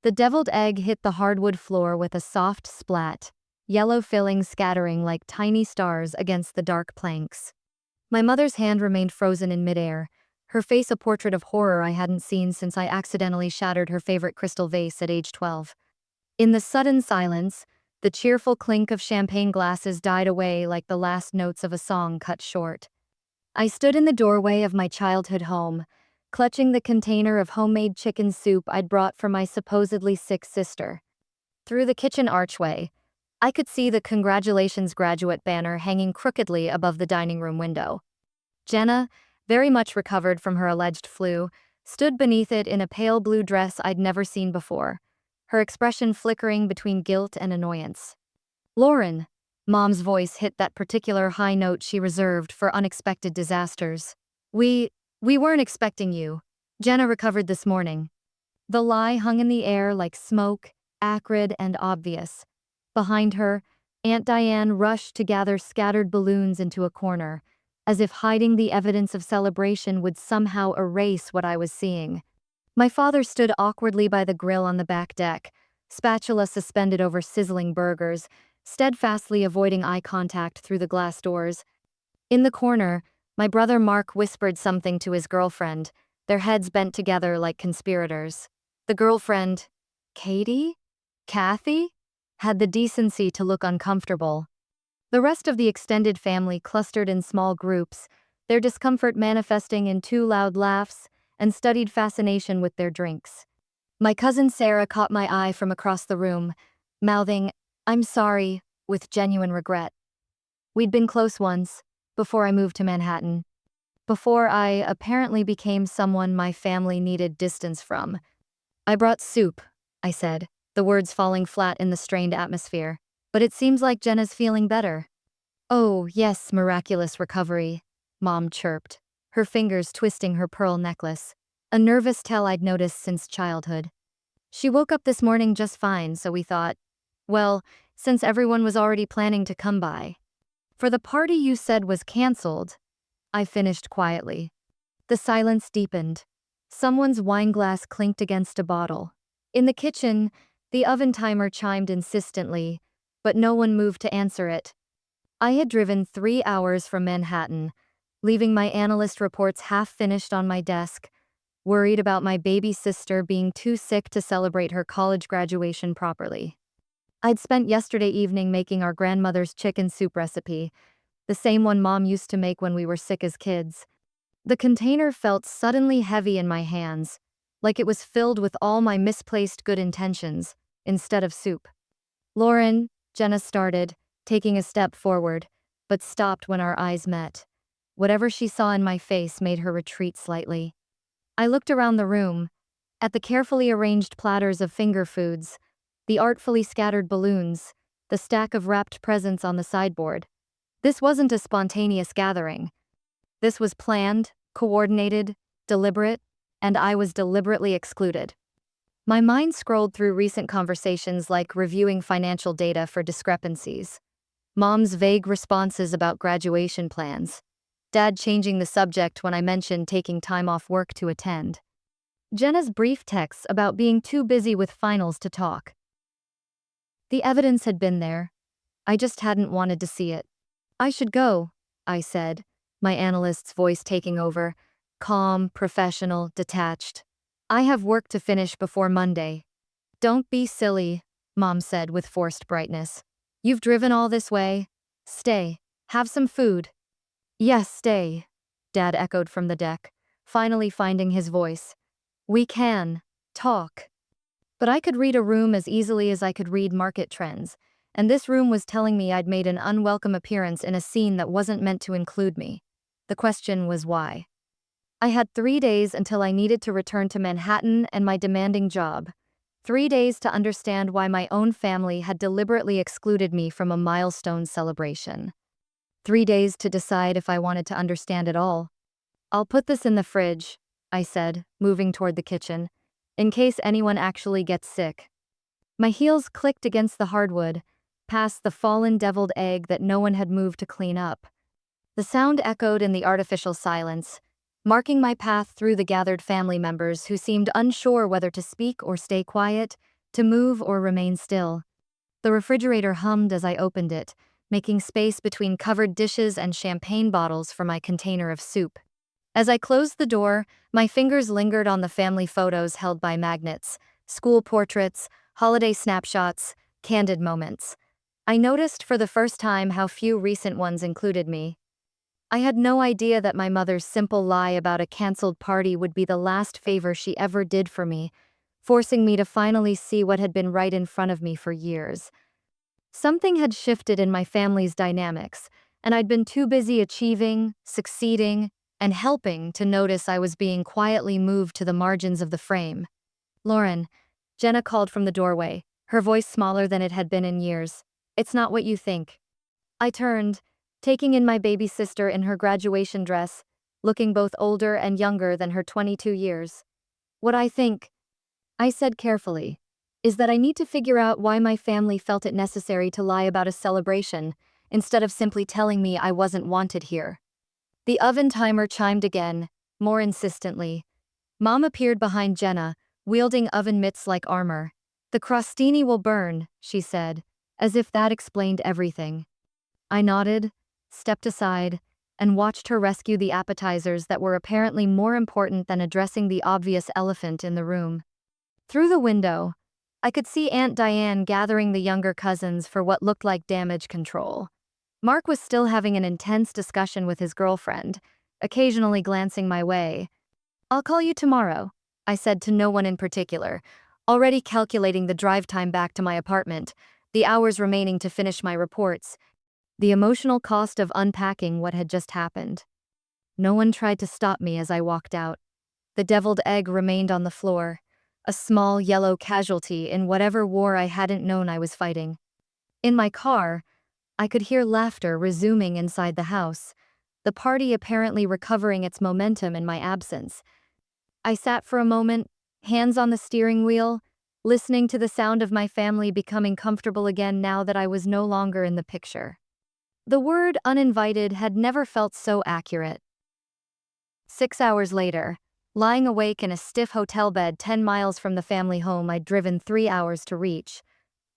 The deviled egg hit the hardwood floor with a soft splat, yellow fillings scattering like tiny stars against the dark planks. My mother's hand remained frozen in midair, her face a portrait of horror I hadn't seen since I accidentally shattered her favorite crystal vase at age 12. In the sudden silence, the cheerful clink of champagne glasses died away like the last notes of a song cut short. I stood in the doorway of my childhood home, clutching the container of homemade chicken soup I'd brought for my supposedly sick sister. Through the kitchen archway, I could see the congratulations graduate banner hanging crookedly above the dining room window. Jenna, very much recovered from her alleged flu, stood beneath it in a pale blue dress I'd never seen before, her expression flickering between guilt and annoyance. "Lauren," Mom's voice hit that particular high note she reserved for unexpected disasters. We weren't expecting you. Jenna recovered this morning." The lie hung in the air like smoke, acrid and obvious. Behind her, Aunt Diane rushed to gather scattered balloons into a corner, as if hiding the evidence of celebration would somehow erase what I was seeing. My father stood awkwardly by the grill on the back deck, spatula suspended over sizzling burgers, steadfastly avoiding eye contact through the glass doors. In the corner, my brother Mark whispered something to his girlfriend, their heads bent together like conspirators. The girlfriend, Katie? Kathy? Had the decency to look uncomfortable. The rest of the extended family clustered in small groups, their discomfort manifesting in two loud laughs and studied fascination with their drinks. My cousin Sarah caught my eye from across the room, mouthing, "I'm sorry," with genuine regret. We'd been close once, before I moved to Manhattan. Before I apparently became someone my family needed distance from. "I brought soup," I said, the words falling flat in the strained atmosphere. "But it seems like Jenna's feeling better." "Oh, yes, miraculous recovery," Mom chirped, her fingers twisting her pearl necklace, a nervous tell I'd noticed since childhood. "She woke up this morning just fine, so we thought, well, since everyone was already planning to come by. For the party you said was canceled," I finished quietly. The silence deepened. Someone's wineglass clinked against a bottle. In the kitchen, the oven timer chimed insistently, but no one moved to answer it. I had driven 3 hours from Manhattan, leaving my analyst reports half finished on my desk, worried about my baby sister being too sick to celebrate her college graduation properly. I'd spent yesterday evening making our grandmother's chicken soup recipe, the same one Mom used to make when we were sick as kids. The container felt suddenly heavy in my hands, like it was filled with all my misplaced good intentions, instead of soup. "Lauren," Jenna started, taking a step forward, but stopped when our eyes met. Whatever she saw in my face made her retreat slightly. I looked around the room, at the carefully arranged platters of finger foods, the artfully scattered balloons, the stack of wrapped presents on the sideboard. This wasn't a spontaneous gathering. This was planned, coordinated, deliberate, and I was deliberately excluded. My mind scrolled through recent conversations like reviewing financial data for discrepancies. Mom's vague responses about graduation plans. Dad changing the subject when I mentioned taking time off work to attend. Jenna's brief texts about being too busy with finals to talk. The evidence had been there. I just hadn't wanted to see it. "I should go," I said, my analyst's voice taking over, calm, professional, detached. "I have work to finish before Monday." "Don't be silly," Mom said with forced brightness. "You've driven all this way. Stay. Have some food." "Yes, stay," Dad echoed from the deck, finally finding his voice. "We can talk." But I could read a room as easily as I could read market trends, and this room was telling me I'd made an unwelcome appearance in a scene that wasn't meant to include me. The question was why. I had 3 days until I needed to return to Manhattan and my demanding job. 3 days to understand why my own family had deliberately excluded me from a milestone celebration. 3 days to decide if I wanted to understand at all. "I'll put this in the fridge," I said, moving toward the kitchen, "in case anyone actually gets sick." My heels clicked against the hardwood, past the fallen deviled egg that no one had moved to clean up. The sound echoed in the artificial silence, marking my path through the gathered family members who seemed unsure whether to speak or stay quiet, to move or remain still. The refrigerator hummed as I opened it, making space between covered dishes and champagne bottles for my container of soup. As I closed the door, my fingers lingered on the family photos held by magnets, school portraits, holiday snapshots, candid moments. I noticed for the first time how few recent ones included me. I had no idea that my mother's simple lie about a canceled party would be the last favor she ever did for me, forcing me to finally see what had been right in front of me for years. Something had shifted in my family's dynamics, and I'd been too busy achieving, succeeding, and helping to notice I was being quietly moved to the margins of the frame. "Lauren," Jenna called from the doorway, her voice smaller than it had been in years. "It's not what you think." I turned, taking in my baby sister in her graduation dress, looking both older and younger than her 22 years. "What I think," I said carefully, "is that I need to figure out why my family felt it necessary to lie about a celebration, instead of simply telling me I wasn't wanted here." The oven timer chimed again, more insistently. Mom appeared behind Jenna, wielding oven mitts like armor. "The crostini will burn," she said, as if that explained everything. I nodded, stepped aside, and watched her rescue the appetizers that were apparently more important than addressing the obvious elephant in the room. Through the window, I could see Aunt Diane gathering the younger cousins for what looked like damage control. Mark was still having an intense discussion with his girlfriend, occasionally glancing my way. "I'll call you tomorrow," I said to no one in particular, already calculating the drive time back to my apartment, the hours remaining to finish my reports, the emotional cost of unpacking what had just happened. No one tried to stop me as I walked out. The deviled egg remained on the floor, a small yellow casualty in whatever war I hadn't known I was fighting. In my car, I could hear laughter resuming inside the house, the party apparently recovering its momentum in my absence. I sat for a moment, hands on the steering wheel, listening to the sound of my family becoming comfortable again now that I was no longer in the picture. The word uninvited had never felt so accurate. 6 hours later, lying awake in a stiff hotel bed 10 miles from the family home I'd driven 3 hours to reach,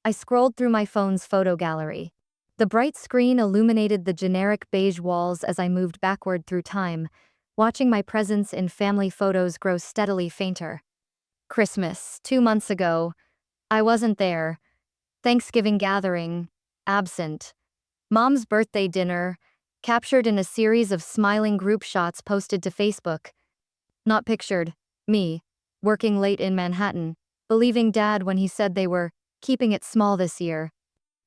I scrolled through my phone's photo gallery. The bright screen illuminated the generic beige walls as I moved backward through time, watching my presence in family photos grow steadily fainter. Christmas, 2 months ago, I wasn't there. Thanksgiving gathering, absent. Mom's birthday dinner, captured in a series of smiling group shots posted to Facebook. Not pictured, me, working late in Manhattan, believing Dad when he said they were keeping it small this year.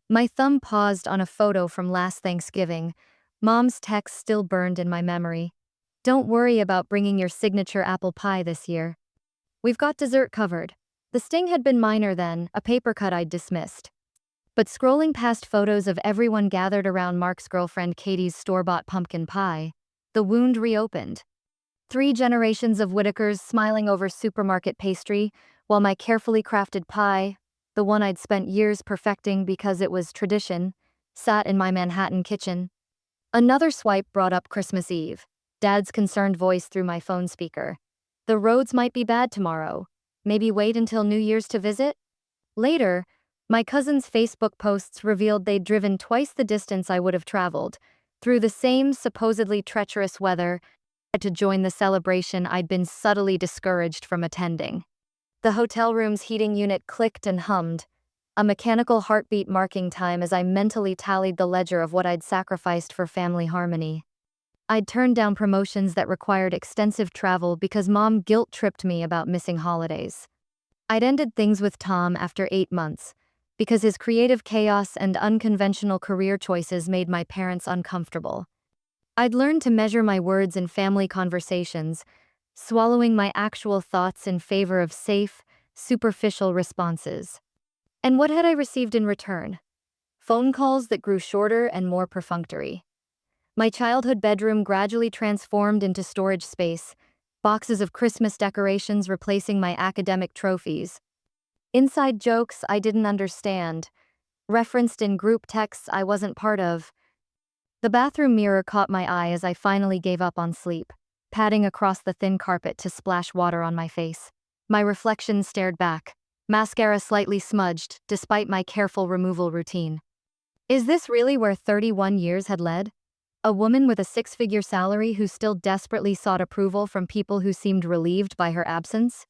My thumb paused on a photo from last Thanksgiving. Mom's text still burned in my memory. "Don't worry about bringing your signature apple pie this year. We've got dessert covered." The sting had been minor then, a paper cut I'd dismissed. But scrolling past photos of everyone gathered around Mark's girlfriend Katie's store-bought pumpkin pie, the wound reopened. 3 generations of Whitakers smiling over supermarket pastry, while my carefully crafted pie, the one I'd spent years perfecting because it was tradition, sat in my Manhattan kitchen. Another swipe brought up Christmas Eve, Dad's concerned voice through my phone speaker. "The roads might be bad tomorrow. Maybe wait until New Year's to visit?" Later, my cousin's Facebook posts revealed they'd driven twice the distance I would have traveled, through the same supposedly treacherous weather, to join the celebration I'd been subtly discouraged from attending. The hotel room's heating unit clicked and hummed, a mechanical heartbeat marking time as I mentally tallied the ledger of what I'd sacrificed for family harmony. I'd turned down promotions that required extensive travel because Mom guilt-tripped me about missing holidays. I'd ended things with Tom after 8 months, because his creative chaos and unconventional career choices made my parents uncomfortable. I'd learned to measure my words in family conversations, swallowing my actual thoughts in favor of safe, superficial responses. And what had I received in return? Phone calls that grew shorter and more perfunctory. My childhood bedroom gradually transformed into storage space, boxes of Christmas decorations replacing my academic trophies. Inside jokes I didn't understand, referenced in group texts I wasn't part of. The bathroom mirror caught my eye as I finally gave up on sleep, padding across the thin carpet to splash water on my face. My reflection stared back, mascara slightly smudged, despite my careful removal routine. Is this really where 31 years had led? A woman with a six-figure salary who still desperately sought approval from people who seemed relieved by her absence?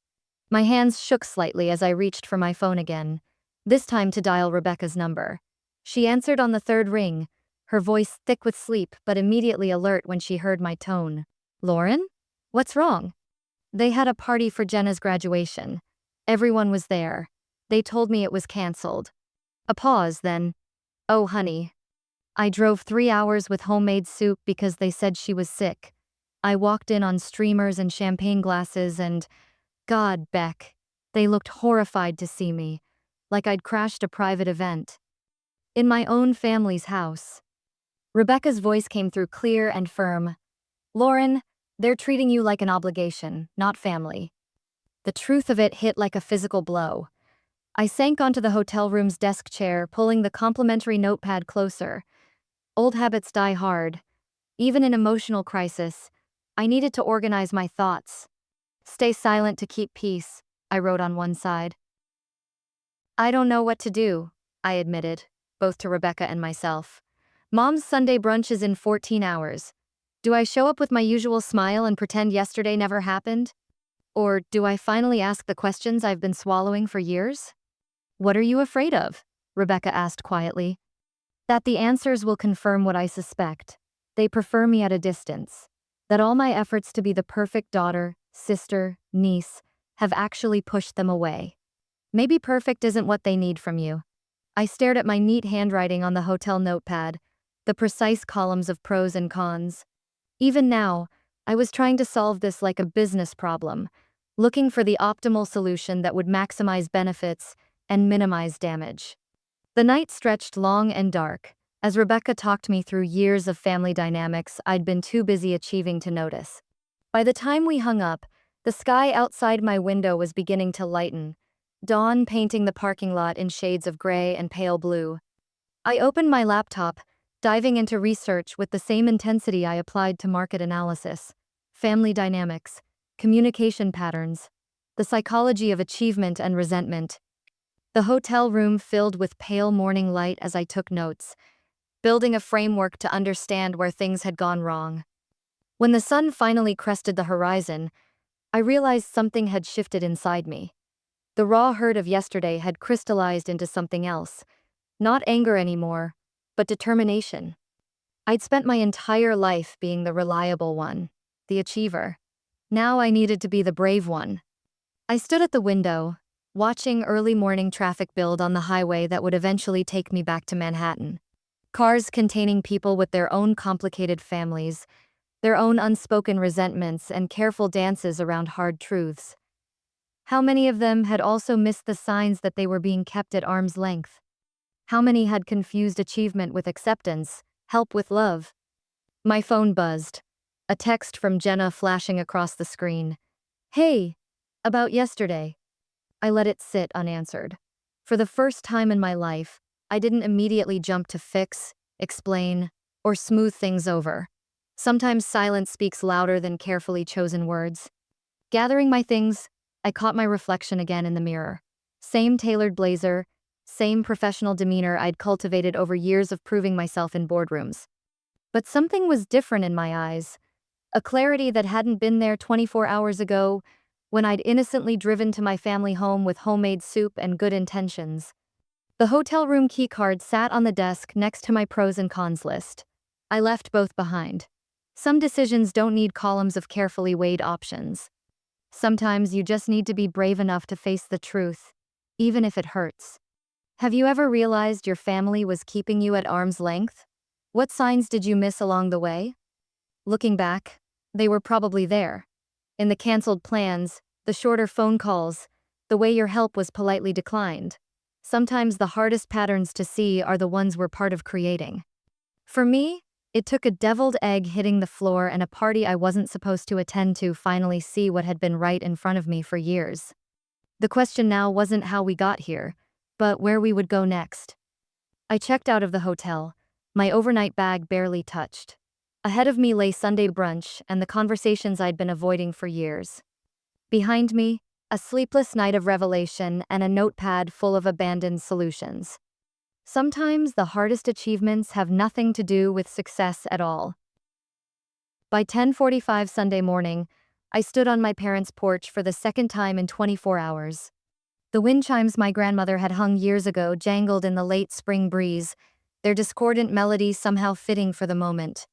My hands shook slightly as I reached for my phone again, this time to dial Rebecca's number. She answered on the third ring, her voice thick with sleep but immediately alert when she heard my tone. Lauren? What's wrong? They had a party for Jenna's graduation. Everyone was there. They told me it was canceled. A pause, then. Oh, honey. I drove 3 hours with homemade soup because they said she was sick. I walked in on streamers and champagne glasses and, God, Beck, they looked horrified to see me, like I'd crashed a private event. In my own family's house. Rebecca's voice came through clear and firm. Lauren, they're treating you like an obligation, not family. The truth of it hit like a physical blow. I sank onto the hotel room's desk chair, pulling the complimentary notepad closer. Old habits die hard. Even in emotional crisis, I needed to organize my thoughts. Stay silent to keep peace, I wrote on one side. I don't know what to do, I admitted, both to Rebecca and myself. Mom's Sunday brunch is in 14 hours. Do I show up with my usual smile and pretend yesterday never happened? Or do I finally ask the questions I've been swallowing for years? What are you afraid of? Rebecca asked quietly. That the answers will confirm what I suspect. They prefer me at a distance. That all my efforts to be the perfect daughter, sister, niece, have actually pushed them away. Maybe perfect isn't what they need from you. I stared at my neat handwriting on the hotel notepad, the precise columns of pros and cons. Even now, I was trying to solve this like a business problem, looking for the optimal solution that would maximize benefits and minimize damage. The night stretched long and dark, as Rebecca talked me through years of family dynamics I'd been too busy achieving to notice. By the time we hung up, the sky outside my window was beginning to lighten, dawn painting the parking lot in shades of gray and pale blue. I opened my laptop, diving into research with the same intensity I applied to market analysis, family dynamics, communication patterns, the psychology of achievement and resentment. The hotel room filled with pale morning light as I took notes, building a framework to understand where things had gone wrong. When the sun finally crested the horizon, I realized something had shifted inside me. The raw hurt of yesterday had crystallized into something else, not anger anymore, but determination. I'd spent my entire life being the reliable one, the achiever. Now I needed to be the brave one. I stood at the window, watching early morning traffic build on the highway that would eventually take me back to Manhattan. Cars containing people with their own complicated families, their own unspoken resentments and careful dances around hard truths. How many of them had also missed the signs that they were being kept at arm's length? How many had confused achievement with acceptance, help with love? My phone buzzed, a text from Jenna flashing across the screen. Hey, about yesterday. I let it sit unanswered. For the first time in my life, I didn't immediately jump to fix, explain, or smooth things over. Sometimes silence speaks louder than carefully chosen words. Gathering my things, I caught my reflection again in the mirror. Same tailored blazer, same professional demeanor I'd cultivated over years of proving myself in boardrooms. But something was different in my eyes, a clarity that hadn't been there 24 hours ago, when I'd innocently driven to my family home with homemade soup and good intentions. The hotel room keycard sat on the desk next to my pros and cons list. I left both behind. Some decisions don't need columns of carefully weighed options. Sometimes you just need to be brave enough to face the truth, even if it hurts. Have you ever realized your family was keeping you at arm's length? What signs did you miss along the way? Looking back, they were probably there. In the canceled plans, the shorter phone calls, the way your help was politely declined. Sometimes the hardest patterns to see are the ones we're part of creating. For me, it took a deviled egg hitting the floor and a party I wasn't supposed to attend to finally see what had been right in front of me for years. The question now wasn't how we got here, but where we would go next. I checked out of the hotel, my overnight bag barely touched. Ahead of me lay Sunday brunch and the conversations I'd been avoiding for years. Behind me, a sleepless night of revelation, and a notepad full of abandoned solutions. Sometimes the hardest achievements have nothing to do with success at all. By 10:45 Sunday morning, I stood on my parents' porch for the second time in 24 hours. The wind chimes my grandmother had hung years ago jangled in the late spring breeze, their discordant melody somehow fitting for the moment.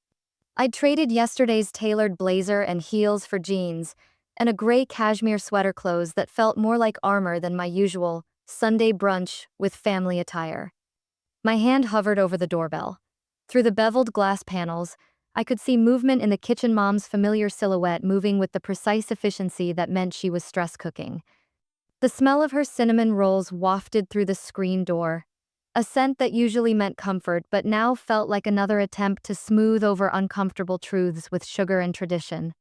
I'd traded yesterday's tailored blazer and heels for jeans, and a gray cashmere sweater clothes that felt more like armor than my usual Sunday brunch with family attire. My hand hovered over the doorbell. Through the beveled glass panels, I could see movement in the kitchen mom's familiar silhouette moving with the precise efficiency that meant she was stress cooking. The smell of her cinnamon rolls wafted through the screen door, a scent that usually meant comfort but now felt like another attempt to smooth over uncomfortable truths with sugar and tradition.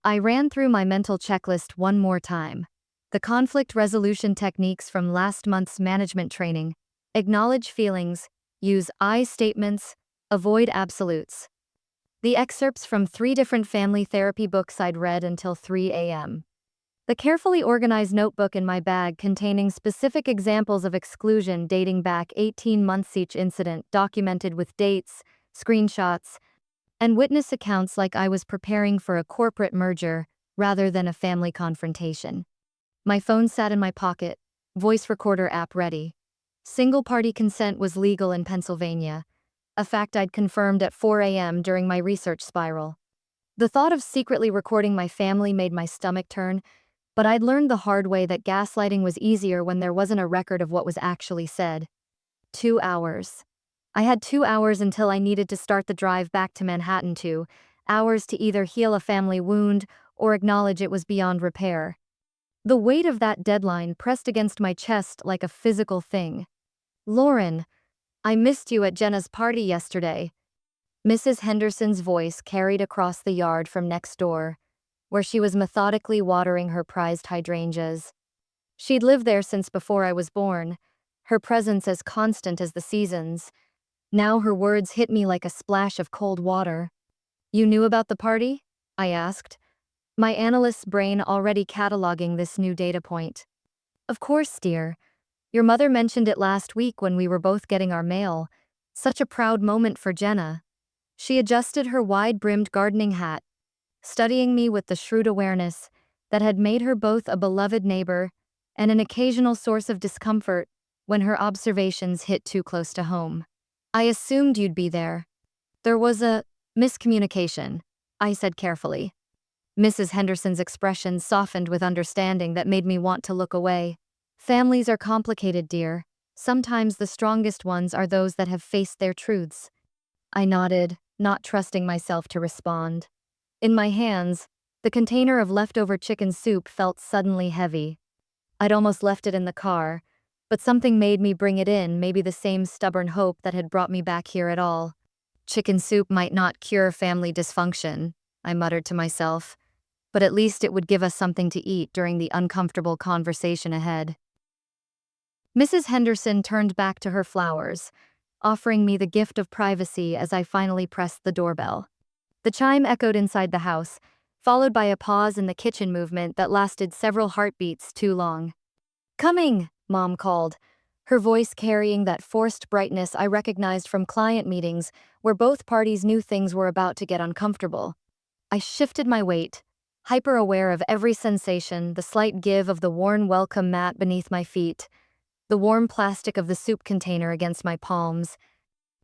I ran through my mental checklist one more time. The conflict resolution techniques from last month's management training: acknowledge feelings, use I statements, avoid absolutes. The excerpts from 3 different family therapy books I'd read until 3 a.m. The carefully organized notebook in my bag containing specific examples of exclusion dating back 18 months, each incident documented with dates, screenshots, and witness accounts like I was preparing for a corporate merger rather than a family confrontation. My phone sat in my pocket, voice recorder app ready. Single-party consent was legal in Pennsylvania, a fact I'd confirmed at 4 a.m. during my research spiral. The thought of secretly recording my family made my stomach turn, but I'd learned the hard way that gaslighting was easier when there wasn't a record of what was actually said. 2 hours. I had 2 hours until I needed to start the drive back to Manhattan, 2 hours to either heal a family wound or acknowledge it was beyond repair. The weight of that deadline pressed against my chest like a physical thing. "Lauren, I missed you at Jenna's party yesterday." Mrs. Henderson's voice carried across the yard from next door, where she was methodically watering her prized hydrangeas. She'd lived there since before I was born, her presence as constant as the seasons. Now her words hit me like a splash of cold water. "You knew about the party?" I asked, my analyst's brain already cataloging this new data point. "Of course, dear. Your mother mentioned it last week when we were both getting our mail. Such a proud moment for Jenna." She adjusted her wide-brimmed gardening hat, studying me with the shrewd awareness that had made her both a beloved neighbor and an occasional source of discomfort when her observations hit too close to home. "I assumed you'd be there. There was a miscommunication," I said carefully. Mrs. Henderson's expression softened with understanding that made me want to look away. "Families are complicated, dear. Sometimes the strongest ones are those that have faced their truths." I nodded, not trusting myself to respond. In my hands, the container of leftover chicken soup felt suddenly heavy. I'd almost left it in the car, but something made me bring it in, maybe the same stubborn hope that had brought me back here at all. "Chicken soup might not cure family dysfunction," I muttered to myself, "but at least it would give us something to eat during the uncomfortable conversation ahead." Mrs. Henderson turned back to her flowers, offering me the gift of privacy as I finally pressed the doorbell. The chime echoed inside the house, followed by a pause in the kitchen movement that lasted several heartbeats too long. "Coming," Mom called, her voice carrying that forced brightness I recognized from client meetings where both parties knew things were about to get uncomfortable. I shifted my weight, hyper-aware of every sensation, the slight give of the worn welcome mat beneath my feet, the warm plastic of the soup container against my palms,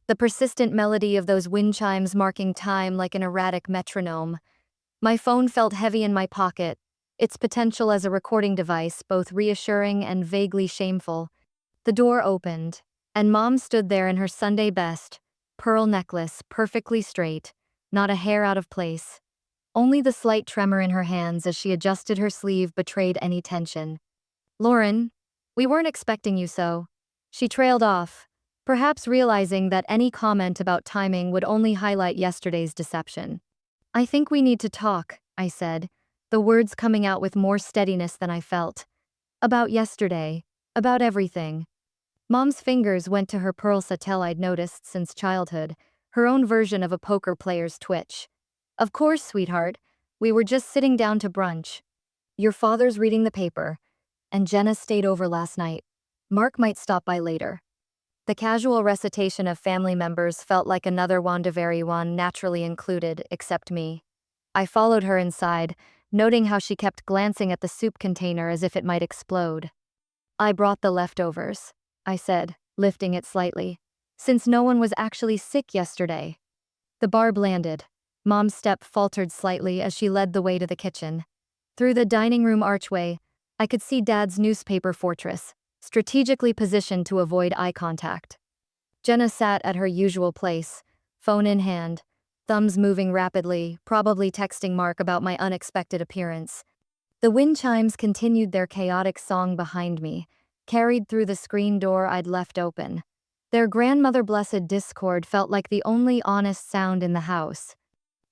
the persistent melody of those wind chimes marking time like an erratic metronome. My phone felt heavy in my pocket, its potential as a recording device both reassuring and vaguely shameful. The door opened, and Mom stood there in her Sunday best, pearl necklace perfectly straight, not a hair out of place. Only the slight tremor in her hands as she adjusted her sleeve betrayed any tension. "Lauren, we weren't expecting you so." She trailed off, perhaps realizing that any comment about timing would only highlight yesterday's deception. "I think we need to talk," I said, the words coming out with more steadiness than I felt. "About yesterday, about everything." Mom's fingers went to her pearl sattel I'd noticed since childhood, her own version of a poker player's twitch. "Of course, sweetheart. We were just sitting down to brunch. Your father's reading the paper. And Jenna stayed over last night. Mark might stop by later. The casual recitation of family members felt like another one naturally included, except me. I followed her inside, noting how she kept glancing at the soup container as if it might explode. I brought the leftovers, I said, lifting it slightly, since no one was actually sick yesterday. The barb landed. Mom's step faltered slightly as she led the way to the kitchen. Through the dining room archway, I could see Dad's newspaper fortress, strategically positioned to avoid eye contact. Jenna sat at her usual place, phone in hand, thumbs moving rapidly, probably texting Mark about my unexpected appearance. The wind chimes continued their chaotic song behind me, carried through the screen door I'd left open. Their grandmother blessed discord felt like the only honest sound in the house.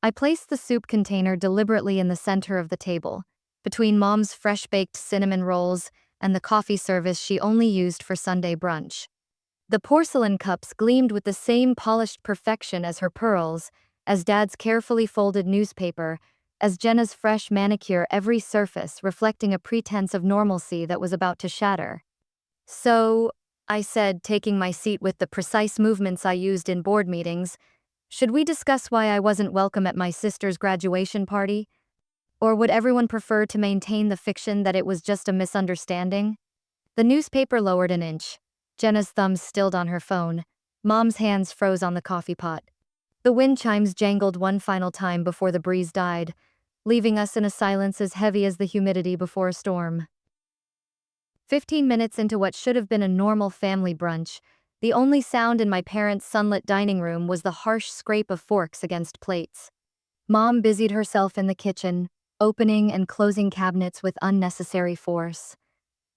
I placed the soup container deliberately in the center of the table, between Mom's fresh-baked cinnamon rolls and the coffee service she only used for Sunday brunch. The porcelain cups gleamed with the same polished perfection as her pearls, as Dad's carefully folded newspaper, as Jenna's fresh manicure, every surface reflecting a pretense of normalcy that was about to shatter. "So," I said, taking my seat with the precise movements I used in board meetings, "should we discuss why I wasn't welcome at my sister's graduation party? Or would everyone prefer to maintain the fiction that it was just a misunderstanding?" The newspaper lowered an inch. Jenna's thumbs stilled on her phone. Mom's hands froze on the coffee pot. The wind chimes jangled one final time before the breeze died, leaving us in a silence as heavy as the humidity before a storm. 15 minutes into what should have been a normal family brunch, the only sound in my parents' sunlit dining room was the harsh scrape of forks against plates. Mom busied herself in the kitchen, opening and closing cabinets with unnecessary force.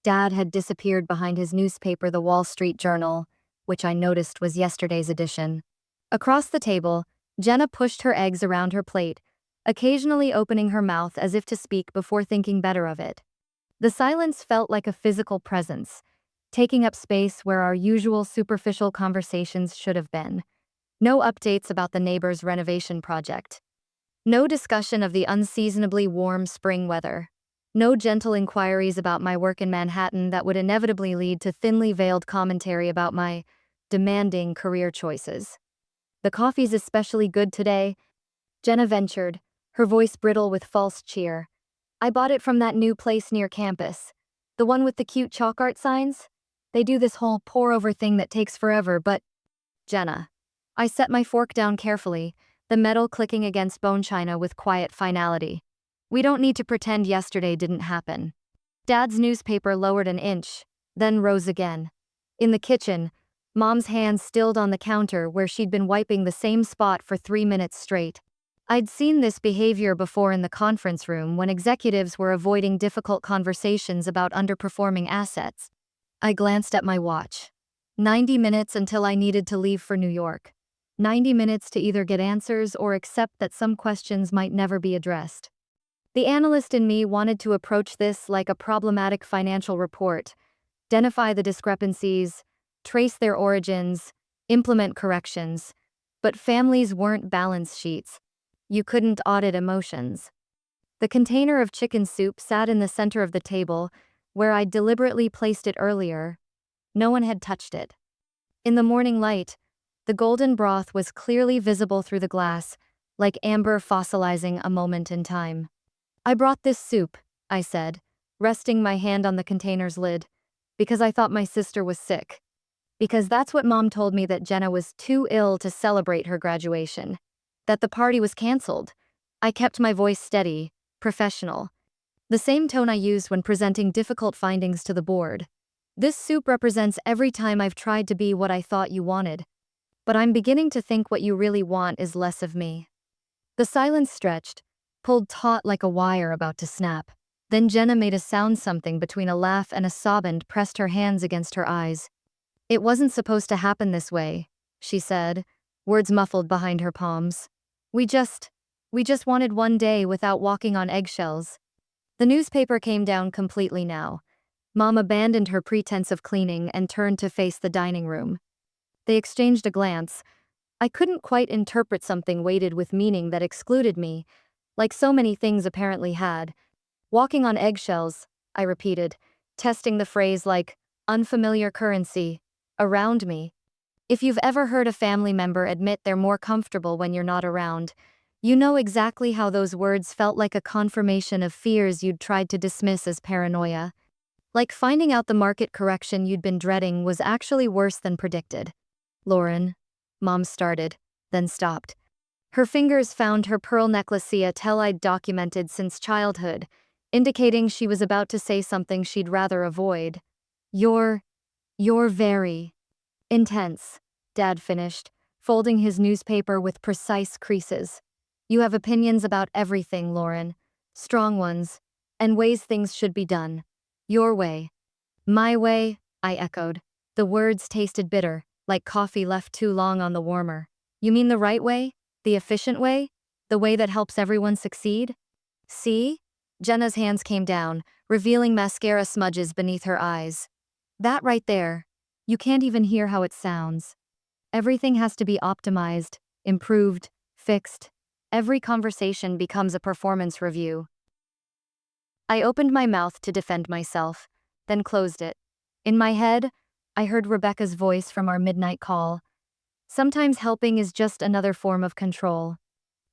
Dad had disappeared behind his newspaper, the Wall Street Journal, which I noticed was yesterday's edition. Across the table, Jenna pushed her eggs around her plate, occasionally opening her mouth as if to speak before thinking better of it. The silence felt like a physical presence, taking up space where our usual superficial conversations should have been. No updates about the neighbor's renovation project. No discussion of the unseasonably warm spring weather. No gentle inquiries about my work in Manhattan that would inevitably lead to thinly veiled commentary about my demanding career choices. "The coffee's especially good today," Jenna ventured, her voice brittle with false cheer. "I bought it from that new place near campus. The one with the cute chalk art signs? They do this whole pour-over thing that takes forever, but—" "Jenna." I set my fork down carefully, the metal clicking against bone china with quiet finality. "We don't need to pretend yesterday didn't happen." Dad's newspaper lowered an inch, then rose again. In the kitchen, Mom's hands stilled on the counter where she'd been wiping the same spot for 3 minutes straight. I'd seen this behavior before in the conference room when executives were avoiding difficult conversations about underperforming assets. I glanced at my watch. 90 minutes until I needed to leave for New York. 90 minutes to either get answers or accept that some questions might never be addressed. The analyst in me wanted to approach this like a problematic financial report, identify the discrepancies, trace their origins, implement corrections. But families weren't balance sheets. You couldn't audit emotions. The container of chicken soup sat in the center of the table, where I'd deliberately placed it earlier. No one had touched it. In the morning light, the golden broth was clearly visible through the glass, like amber fossilizing a moment in time. "I brought this soup," I said, resting my hand on the container's lid, "because I thought my sister was sick. Because that's what Mom told me, that Jenna was too ill to celebrate her graduation. That the party was canceled." I kept my voice steady, professional. The same tone I used when presenting difficult findings to the board. "This soup represents every time I've tried to be what I thought you wanted. But I'm beginning to think what you really want is less of me." The silence stretched, pulled taut like a wire about to snap. Then Jenna made a sound, something between a laugh and a sob, and pressed her hands against her eyes. "It wasn't supposed to happen this way," she said, words muffled behind her palms. We just wanted one day without walking on eggshells." The newspaper came down completely now. Mom abandoned her pretense of cleaning and turned to face the dining room. They exchanged a glance. I couldn't quite interpret something weighted with meaning that excluded me, like so many things apparently had. "Walking on eggshells," I repeated, testing the phrase like, unfamiliar currency, around me. If you've ever heard a family member admit they're more comfortable when you're not around, you know exactly how those words felt like a confirmation of fears you'd tried to dismiss as paranoia. Like finding out the market correction you'd been dreading was actually worse than predicted. Lauren, Mom started, then stopped. Her fingers found her pearl necklace a tell I'd documented since childhood, indicating she was about to say something she'd rather avoid. You're very intense, Dad finished, folding his newspaper with precise creases. You have opinions about everything, Lauren. Strong ones, and ways things should be done. Your way. My way, I echoed. The words tasted bitter, like coffee left too long on the warmer. You mean the right way? The efficient way? The way that helps everyone succeed? See? Jenna's hands came down, revealing mascara smudges beneath her eyes. That right there. You can't even hear how it sounds. Everything has to be optimized, improved, fixed. Every conversation becomes a performance review. I opened my mouth to defend myself, then closed it. In my head, I heard Rebecca's voice from our midnight call. Sometimes helping is just another form of control.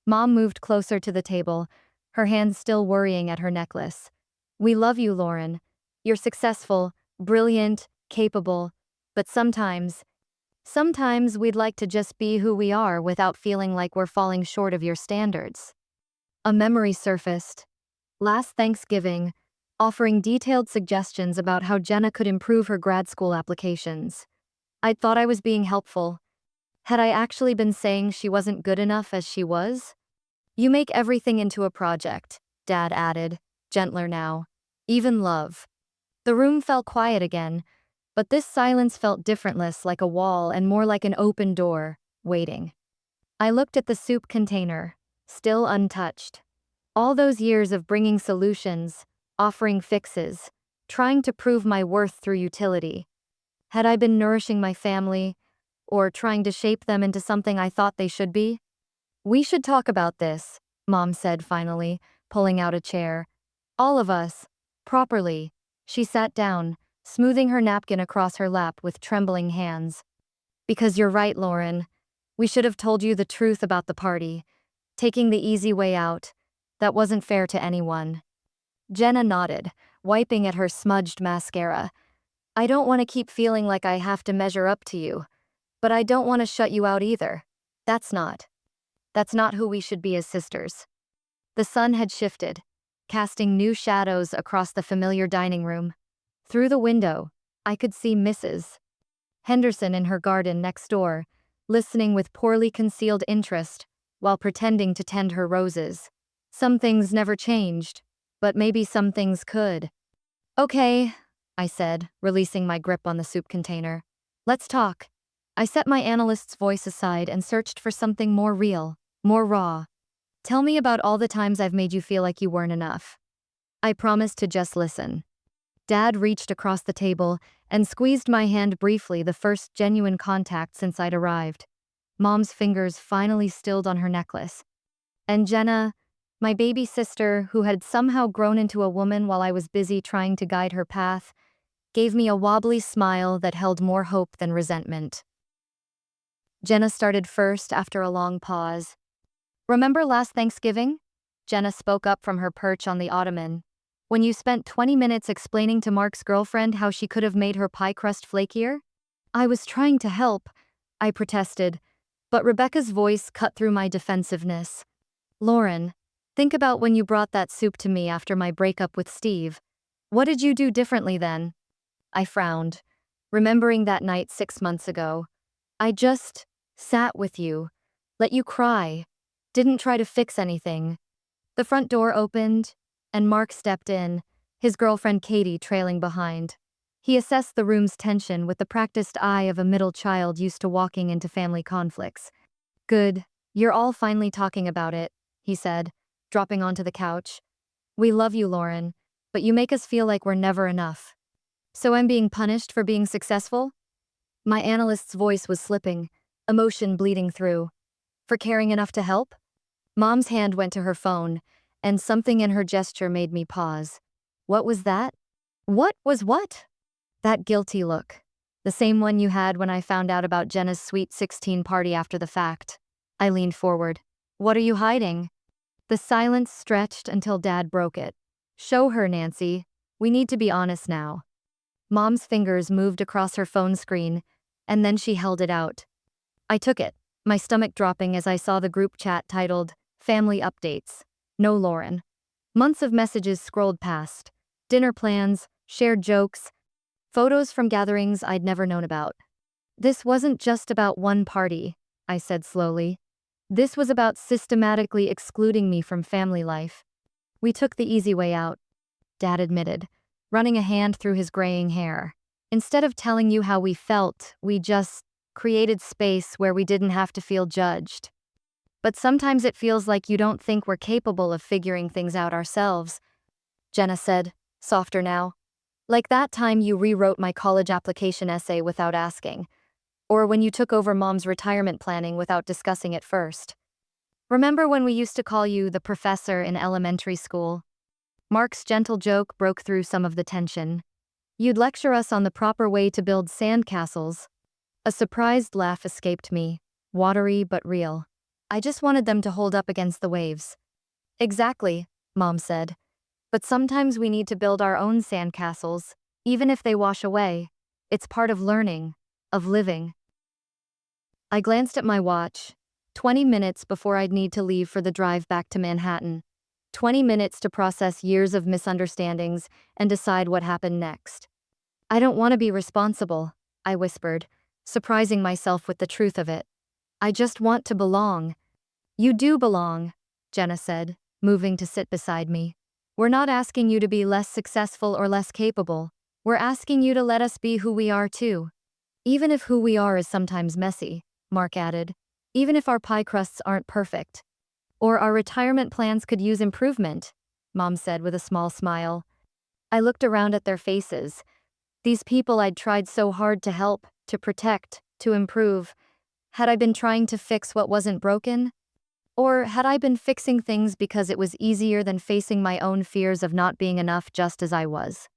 Mom moved closer to the table, her hands still worrying at her necklace. We love you, Lauren. You're successful, brilliant, capable, but sometimes we'd like to just be who we are without feeling like we're falling short of your standards. A memory surfaced. Last Thanksgiving, offering detailed suggestions about how Jenna could improve her grad school applications. I'd thought I was being helpful. Had I actually been saying she wasn't good enough as she was? You make everything into a project, Dad added, gentler now. Even love. The room fell quiet again, but this silence felt differentless, like a wall and more like an open door, waiting. I looked at the soup container, still untouched. All those years of bringing solutions, offering fixes, trying to prove my worth through utility. Had I been nourishing my family, or trying to shape them into something I thought they should be? We should talk about this, Mom said finally, pulling out a chair. All of us. Properly. She sat down, smoothing her napkin across her lap with trembling hands. Because you're right, Lauren. We should have told you the truth about the party. Taking the easy way out. That wasn't fair to anyone. Jenna nodded, wiping at her smudged mascara. I don't want to keep feeling like I have to measure up to you. But I don't want to shut you out either. That's not who we should be as sisters. The sun had shifted, casting new shadows across the familiar dining room. Through the window, I could see Mrs. Henderson in her garden next door, listening with poorly concealed interest while pretending to tend her roses. Some things never changed, but maybe some things could. Okay, I said, releasing my grip on the soup container. Let's talk. I set my analyst's voice aside and searched for something more real, more raw. Tell me about all the times I've made you feel like you weren't enough. I promised to just listen. Dad reached across the table and squeezed my hand briefly, the first genuine contact since I'd arrived. Mom's fingers finally stilled on her necklace. And Jenna, my baby sister, who had somehow grown into a woman while I was busy trying to guide her path, gave me a wobbly smile that held more hope than resentment. Jenna started first after a long pause. Remember last Thanksgiving? Jenna spoke up from her perch on the ottoman. When you spent 20 minutes explaining to Mark's girlfriend how she could have made her pie crust flakier? I was trying to help, I protested, but Rebecca's voice cut through my defensiveness. Lauren, think about when you brought that soup to me after my breakup with Steve. What did you do differently then? I frowned, remembering that night 6 months ago. I just sat with you, let you cry, didn't try to fix anything. The front door opened, and Mark stepped in, his girlfriend Katie trailing behind. He assessed the room's tension with the practiced eye of a middle child used to walking into family conflicts. Good, you're all finally talking about it, he said, dropping onto the couch. We love you, Lauren, but you make us feel like we're never enough. So I'm being punished for being successful? My analyst's voice was slipping, emotion bleeding through. For caring enough to help? Mom's hand went to her phone, and something in her gesture made me pause. What was that? What was what? That guilty look. The same one you had when I found out about Jenna's sweet 16 party after the fact. I leaned forward. What are you hiding? The silence stretched until Dad broke it. Show her, Nancy. We need to be honest now. Mom's fingers moved across her phone screen, and then she held it out. I took it, my stomach dropping as I saw the group chat titled, Family Updates. No Lauren. Months of messages scrolled past. Dinner plans, shared jokes, photos from gatherings I'd never known about. This wasn't just about one party, I said slowly. This was about systematically excluding me from family life. We took the easy way out, Dad admitted, running a hand through his graying hair. Instead of telling you how we felt, we just created space where we didn't have to feel judged. But sometimes it feels like you don't think we're capable of figuring things out ourselves, Jenna said, softer now. Like that time you rewrote my college application essay without asking. Or when you took over Mom's retirement planning without discussing it first. Remember when we used to call you the professor in elementary school? Mark's gentle joke broke through some of the tension. You'd lecture us on the proper way to build sandcastles. A surprised laugh escaped me, watery but real. I just wanted them to hold up against the waves. Exactly, Mom said. But sometimes we need to build our own sandcastles, even if they wash away. It's part of learning, of living. I glanced at my watch. 20 minutes before I'd need to leave for the drive back to Manhattan. 20 minutes to process years of misunderstandings and decide what happened next. I don't want to be responsible, I whispered, surprising myself with the truth of it. I just want to belong. You do belong, Jenna said, moving to sit beside me. We're not asking you to be less successful or less capable. We're asking you to let us be who we are too. Even if who we are is sometimes messy, Mark added. Even if our pie crusts aren't perfect. Or our retirement plans could use improvement, Mom said with a small smile. I looked around at their faces. These people I'd tried so hard to help, to protect, to improve. Had I been trying to fix what wasn't broken? Or had I been fixing things because it was easier than facing my own fears of not being enough just as I was?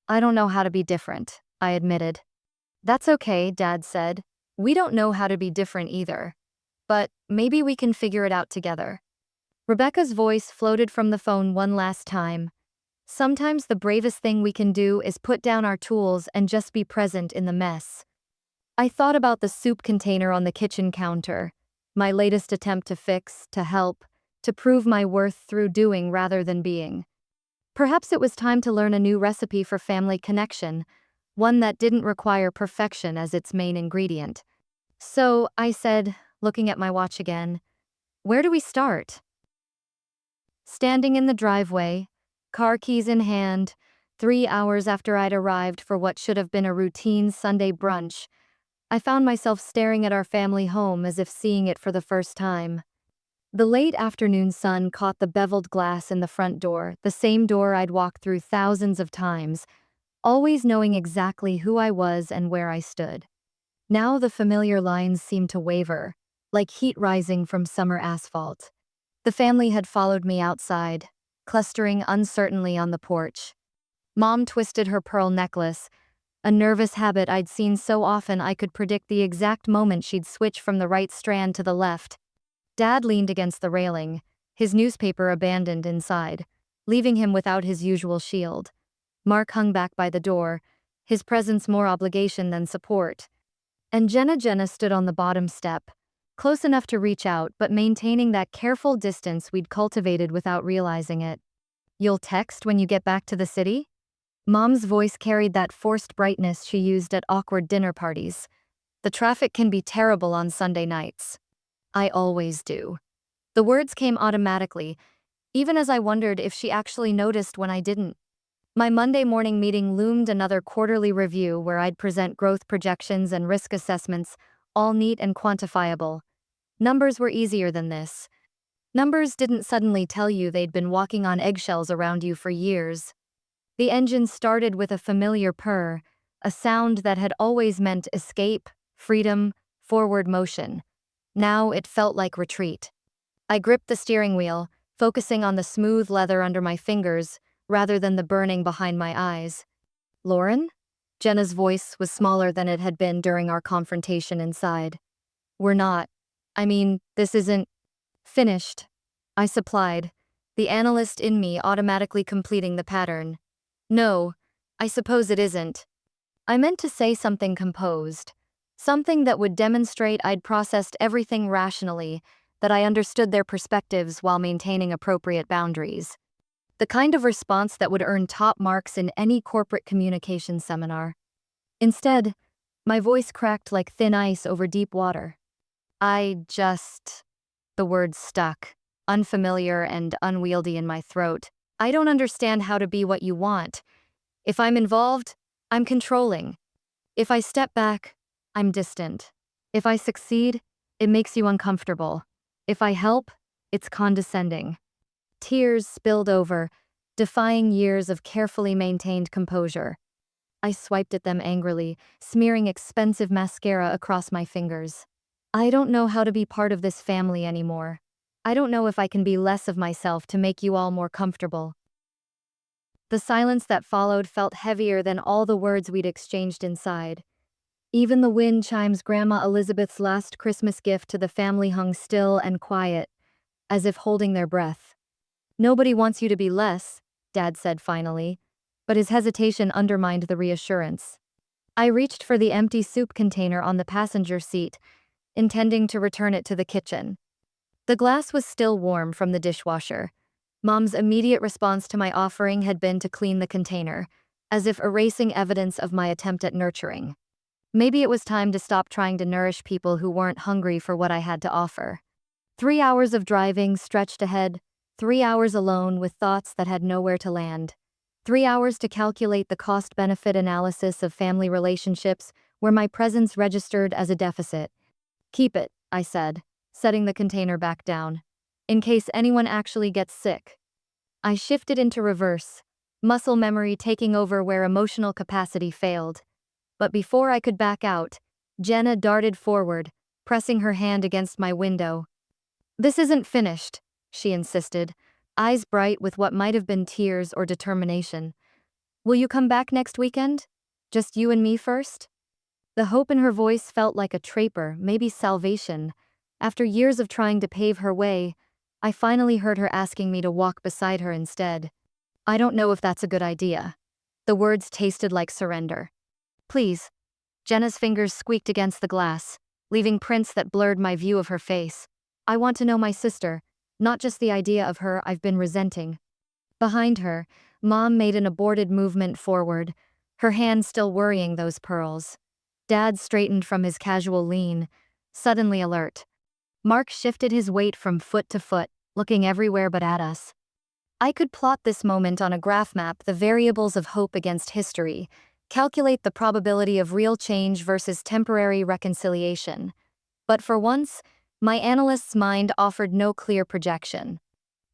I don't know how to be different, I admitted. That's okay, Dad said. We don't know how to be different either. But maybe we can figure it out together. Rebecca's voice floated from the phone one last time. Sometimes the bravest thing we can do is put down our tools and just be present in the mess. I thought about the soup container on the kitchen counter, my latest attempt to fix, to help, to prove my worth through doing rather than being. Perhaps it was time to learn a new recipe for family connection, one that didn't require perfection as its main ingredient. So, I said, looking at my watch again, where do we start? Standing in the driveway, car keys in hand, 3 hours after I'd arrived for what should have been a routine Sunday brunch, I found myself staring at our family home as if seeing it for the first time. The late afternoon sun caught the beveled glass in the front door, the same door I'd walked through thousands of times, always knowing exactly who I was and where I stood. Now the familiar lines seemed to waver, like heat rising from summer asphalt. The family had followed me outside, clustering uncertainly on the porch. Mom twisted her pearl necklace, a nervous habit I'd seen so often I could predict the exact moment she'd switch from the right strand to the left. Dad leaned against the railing, his newspaper abandoned inside, leaving him without his usual shield. Mark hung back by the door, his presence more obligation than support. And Jenna stood on the bottom step, close enough to reach out but maintaining that careful distance we'd cultivated without realizing it. You'll text when you get back to the city? Mom's voice carried that forced brightness she used at awkward dinner parties. The traffic can be terrible on Sunday nights. I always do. The words came automatically, even as I wondered if she actually noticed when I didn't. My Monday morning meeting loomed, another quarterly review where I'd present growth projections and risk assessments, all neat and quantifiable. Numbers were easier than this. Numbers didn't suddenly tell you they'd been walking on eggshells around you for years. The engine started with a familiar purr, a sound that had always meant escape, freedom, forward motion. Now it felt like retreat. I gripped the steering wheel, focusing on the smooth leather under my fingers, rather than the burning behind my eyes. Lauren? Jenna's voice was smaller than it had been during our confrontation inside. We're not. I mean, this isn't finished. I supplied, the analyst in me automatically completing the pattern. No, I suppose it isn't. I meant to say something composed. Something that would demonstrate I'd processed everything rationally, that I understood their perspectives while maintaining appropriate boundaries. The kind of response that would earn top marks in any corporate communication seminar. Instead, my voice cracked like thin ice over deep water. The words stuck, unfamiliar and unwieldy in my throat. I don't understand how to be what you want. If I'm involved, I'm controlling. If I step back, I'm distant. If I succeed, it makes you uncomfortable. If I help, it's condescending. Tears spilled over, defying years of carefully maintained composure. I swiped at them angrily, smearing expensive mascara across my fingers. I don't know how to be part of this family anymore. I don't know if I can be less of myself to make you all more comfortable. The silence that followed felt heavier than all the words we'd exchanged inside. Even the wind chimes Grandma Elizabeth's last Christmas gift to the family hung still and quiet, as if holding their breath. Nobody wants you to be less, Dad said finally, but his hesitation undermined the reassurance. I reached for the empty soup container on the passenger seat, intending to return it to the kitchen. The glass was still warm from the dishwasher. Mom's immediate response to my offering had been to clean the container, as if erasing evidence of my attempt at nurturing. Maybe it was time to stop trying to nourish people who weren't hungry for what I had to offer. 3 hours of driving stretched ahead, 3 hours alone with thoughts that had nowhere to land. 3 hours to calculate the cost-benefit analysis of family relationships where my presence registered as a deficit. Keep it, I said, setting the container back down, in case anyone actually gets sick. I shifted into reverse, muscle memory taking over where emotional capacity failed. But before I could back out, Jenna darted forward, pressing her hand against my window. "This isn't finished," she insisted, eyes bright with what might have been tears or determination. "Will you come back next weekend? Just you and me first?" The hope in her voice felt like a trapper, maybe salvation. After years of trying to pave her way, I finally heard her asking me to walk beside her instead. I don't know if that's a good idea. The words tasted like surrender. "Please." Jenna's fingers squeaked against the glass, leaving prints that blurred my view of her face. "I want to know my sister, not just the idea of her I've been resenting." Behind her, Mom made an aborted movement forward, her hand still worrying those pearls. Dad straightened from his casual lean, suddenly alert. Mark shifted his weight from foot to foot, looking everywhere but at us. I could plot this moment on a graph map, the variables of hope against history, calculate the probability of real change versus temporary reconciliation. But for once, my analyst's mind offered no clear projection.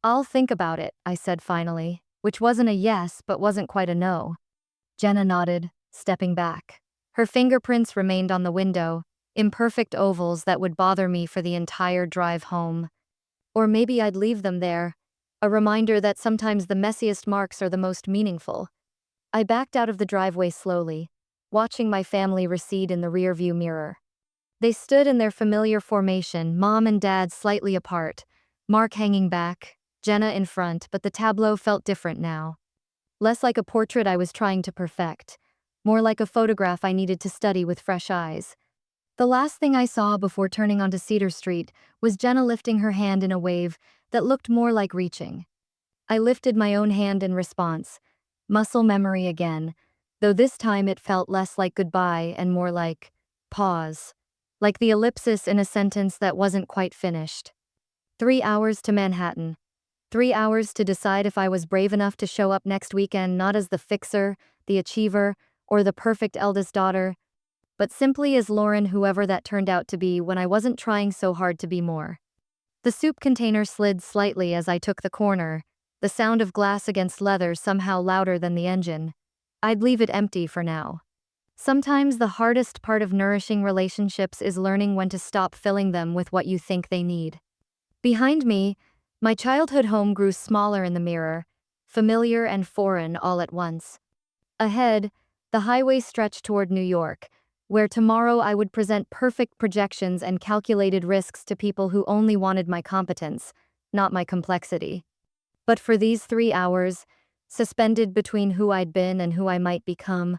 "I'll think about it," I said finally, which wasn't a yes but wasn't quite a no. Jenna nodded, stepping back. Her fingerprints remained on the window, imperfect ovals that would bother me for the entire drive home. Or maybe I'd leave them there, a reminder that sometimes the messiest marks are the most meaningful. I backed out of the driveway slowly, watching my family recede in the rearview mirror. They stood in their familiar formation, Mom and Dad slightly apart, Mark hanging back, Jenna in front, but the tableau felt different now. Less like a portrait I was trying to perfect, more like a photograph I needed to study with fresh eyes. The last thing I saw before turning onto Cedar Street was Jenna lifting her hand in a wave that looked more like reaching. I lifted my own hand in response, muscle memory again, though this time it felt less like goodbye and more like pause, like the ellipsis in a sentence that wasn't quite finished. 3 hours to Manhattan. 3 hours to decide if I was brave enough to show up next weekend not as the fixer, the achiever, or the perfect eldest daughter, but simply as Lauren, whoever that turned out to be when I wasn't trying so hard to be more. The soup container slid slightly as I took the corner, the sound of glass against leather somehow louder than the engine. I'd leave it empty for now. Sometimes the hardest part of nourishing relationships is learning when to stop filling them with what you think they need. Behind me, my childhood home grew smaller in the mirror, familiar and foreign all at once. Ahead, The highway stretched toward New York, where tomorrow I would present perfect projections and calculated risks to people who only wanted my competence, not my complexity. But for these 3 hours, suspended between who I'd been and who I might become,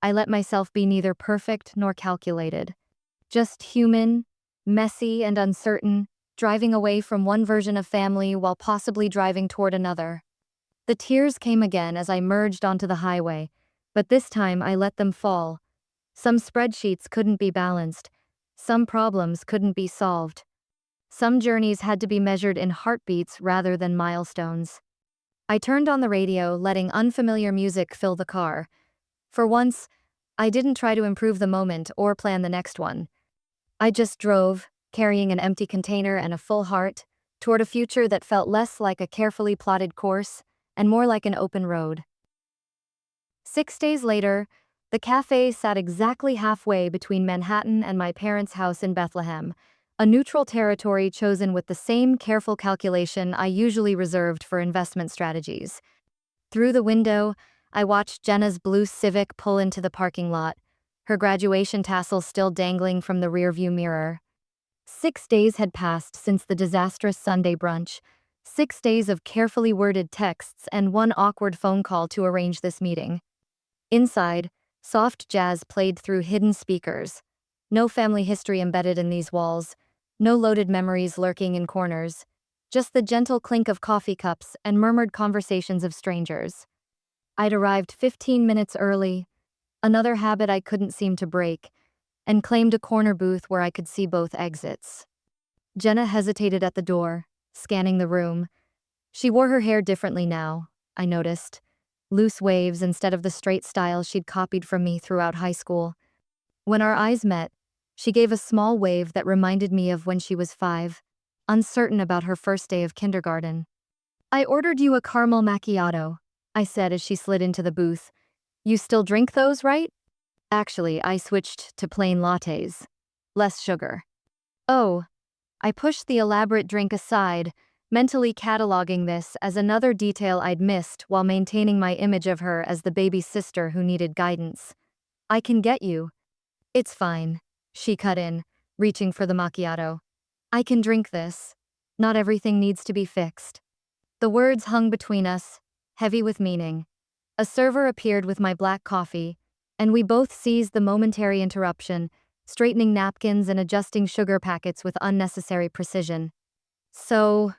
I let myself be neither perfect nor calculated. Just human, messy and uncertain, driving away from one version of family while possibly driving toward another. The tears came again as I merged onto the highway, but this time I let them fall. Some spreadsheets couldn't be balanced. Some problems couldn't be solved. Some journeys had to be measured in heartbeats rather than milestones. I turned on the radio, letting unfamiliar music fill the car. For once, I didn't try to improve the moment or plan the next one. I just drove, carrying an empty container and a full heart, toward a future that felt less like a carefully plotted course and more like an open road. 6 days later, the cafe sat exactly halfway between Manhattan and my parents' house in Bethlehem, a neutral territory chosen with the same careful calculation I usually reserved for investment strategies. Through the window, I watched Jenna's blue Civic pull into the parking lot, her graduation tassel still dangling from the rearview mirror. 6 days had passed since the disastrous Sunday brunch, 6 days of carefully worded texts and one awkward phone call to arrange this meeting. Inside, soft jazz played through hidden speakers. No family history embedded in these walls, no loaded memories lurking in corners, just the gentle clink of coffee cups and murmured conversations of strangers. I'd arrived 15 minutes early, another habit I couldn't seem to break, and claimed a corner booth where I could see both exits. Jenna hesitated at the door, scanning the room. She wore her hair differently now, I noticed. Loose waves instead of the straight style she'd copied from me throughout high school. When our eyes met, she gave a small wave that reminded me of when she was 5, uncertain about her first day of kindergarten. "I ordered you a caramel macchiato," I said as she slid into the booth. "You still drink those, right?" Actually, I switched to plain lattes. Less sugar. Oh, I pushed the elaborate drink aside, mentally cataloging this as another detail I'd missed while maintaining my image of her as the baby sister who needed guidance. "I can get you." "It's fine," she cut in, reaching for the macchiato. "I can drink this. Not everything needs to be fixed." The words hung between us, heavy with meaning. A server appeared with my black coffee, and we both seized the momentary interruption, straightening napkins and adjusting sugar packets with unnecessary precision. "So,"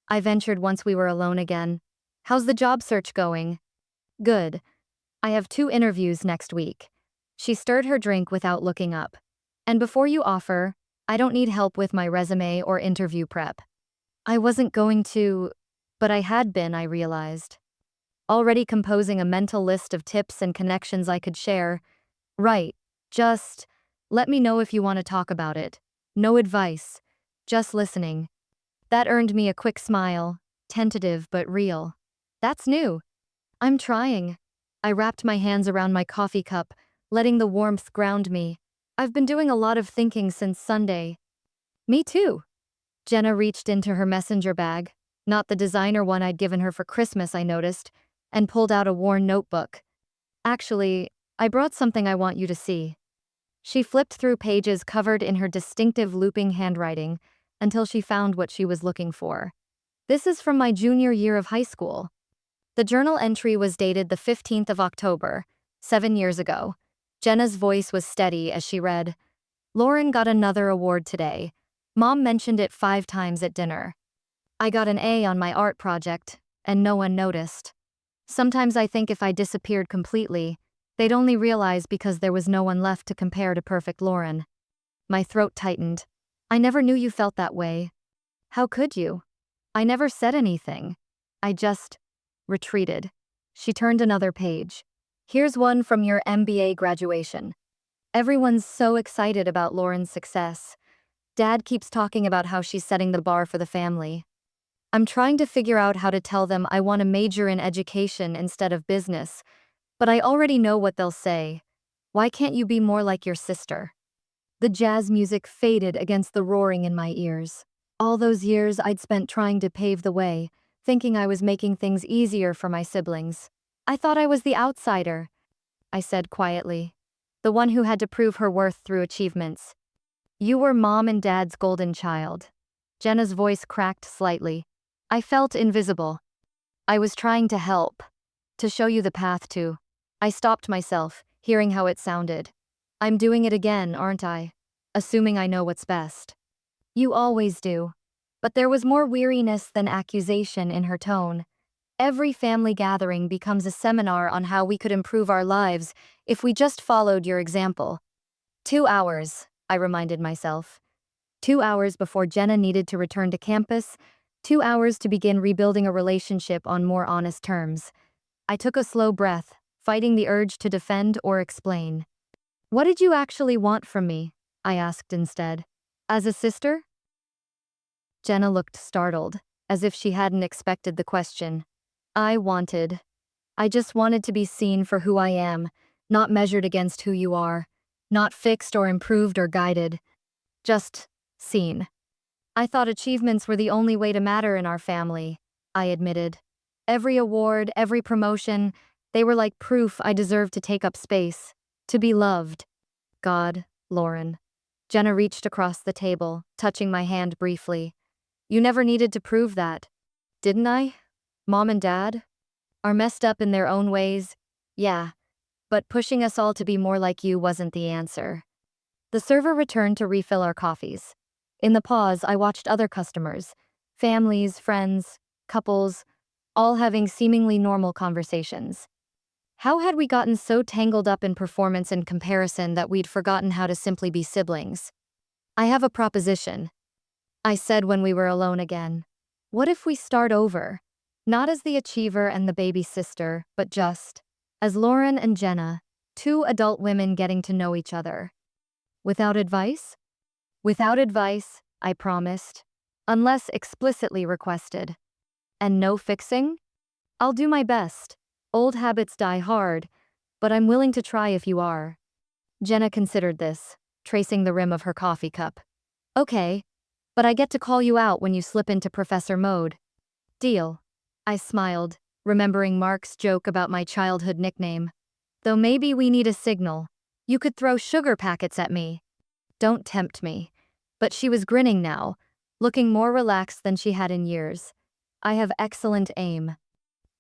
I ventured once we were alone again, "how's the job search going?" "Good. I have 2 interviews next week." She stirred her drink without looking up. "And before you offer, I don't need help with my resume or interview prep." I wasn't going to, but I had been, I realized. Already composing a mental list of tips and connections I could share. "Right, just let me know if you want to talk about it. No advice, just listening." That earned me a quick smile, tentative but real. "That's new." "I'm trying." I wrapped my hands around my coffee cup, letting the warmth ground me. "I've been doing a lot of thinking since Sunday." "Me too." Jenna reached into her messenger bag, not the designer one I'd given her for Christmas, I noticed, and pulled out a worn notebook. "Actually, I brought something I want you to see." She flipped through pages covered in her distinctive looping handwriting until she found what she was looking for. "This is from my junior year of high school." The journal entry was dated the 15th of October, 7 years ago. Jenna's voice was steady as she read, "Lauren got another award today. Mom mentioned it 5 times at dinner. I got an A on my art project, and no one noticed. Sometimes I think if I disappeared completely, they'd only realize because there was no one left to compare to perfect Lauren." My throat tightened. "I never knew you felt that way." "How could you? I never said anything. I just retreated." She turned another page. "Here's one from your MBA graduation. Everyone's so excited about Lauren's success. Dad keeps talking about how she's setting the bar for the family. I'm trying to figure out how to tell them I want to major in education instead of business, but I already know what they'll say. Why can't you be more like your sister?" The jazz music faded against the roaring in my ears. All those years I'd spent trying to pave the way, thinking I was making things easier for my siblings. I thought I was the outsider. I said quietly. The one who had to prove her worth through achievements. You were Mom and Dad's golden child. Jenna's voice cracked slightly. I felt invisible. I was trying to help. To show you the path to. I stopped myself, hearing how it sounded. I'm doing it again, aren't I? Assuming I know what's best. You always do. But there was more weariness than accusation in her tone. Every family gathering becomes a seminar on how we could improve our lives if we just followed your example. 2 hours, I reminded myself. 2 hours before Jenna needed to return to campus, 2 hours to begin rebuilding a relationship on more honest terms. I took a slow breath, fighting the urge to defend or explain. What did you actually want from me? I asked instead. As a sister? Jenna looked startled, as if she hadn't expected the question. I just wanted to be seen for who I am, not measured against who you are, not fixed or improved or guided. Just seen. I thought achievements were the only way to matter in our family, I admitted. Every award, every promotion, they were like proof I deserved to take up space, to be loved. God, Lauren. Jenna reached across the table, touching my hand briefly. You never needed to prove that. Didn't I? Mom and Dad? Are messed up in their own ways? Yeah. But pushing us all to be more like you wasn't the answer. The server returned to refill our coffees. In the pause, I watched other customers, families, friends, couples, all having seemingly normal conversations. How had we gotten so tangled up in performance and comparison that we'd forgotten how to simply be siblings? I have a proposition, I said when we were alone again. What if we start over? Not as the achiever and the baby sister, but just as Lauren and Jenna, two adult women getting to know each other. Without advice? Without advice, I promised, unless explicitly requested. And no fixing? I'll do my best. Old habits die hard, but I'm willing to try if you are. Jenna considered this, tracing the rim of her coffee cup. Okay, but I get to call you out when you slip into professor mode. Deal. I smiled, remembering Mark's joke about my childhood nickname. Though maybe we need a signal. You could throw sugar packets at me. Don't tempt me. But she was grinning now, looking more relaxed than she had in years. I have excellent aim.